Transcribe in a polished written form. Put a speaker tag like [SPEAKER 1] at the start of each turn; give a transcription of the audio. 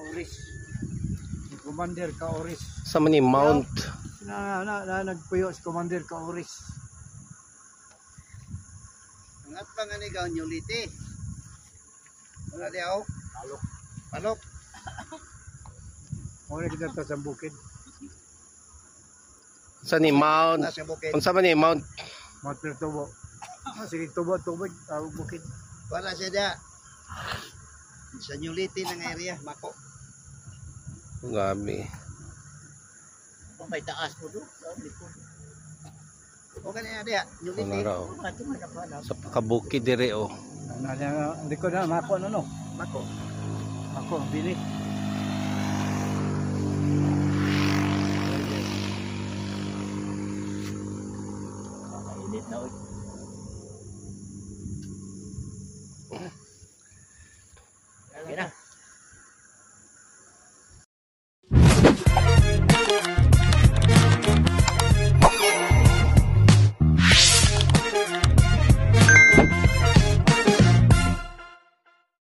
[SPEAKER 1] Kauris. Si Commander Kauris.
[SPEAKER 2] Sa man ni Mount.
[SPEAKER 1] Nagpuyo si Commander Kauris.
[SPEAKER 3] Angat pa nga ni gaon yung liti. Wala di ako.
[SPEAKER 1] Palok.
[SPEAKER 3] Palok.
[SPEAKER 1] Muna kita sa bukid.
[SPEAKER 2] Sa ni Mount.
[SPEAKER 3] Nasa bukid.
[SPEAKER 2] Unsa man ni Mount?
[SPEAKER 1] Mount Tubo. Sige, tubod. Bukid.
[SPEAKER 3] Wala siya da. Sa new liti ng area. Mako.
[SPEAKER 2] Gabi.
[SPEAKER 3] May taas po doon. O kanina diya. New
[SPEAKER 2] Ano
[SPEAKER 3] liti.
[SPEAKER 2] raw? Sa pakabukid dire oh.
[SPEAKER 1] Hindi ko na mako no.
[SPEAKER 3] Mako.
[SPEAKER 1] Mako, bili. Init na.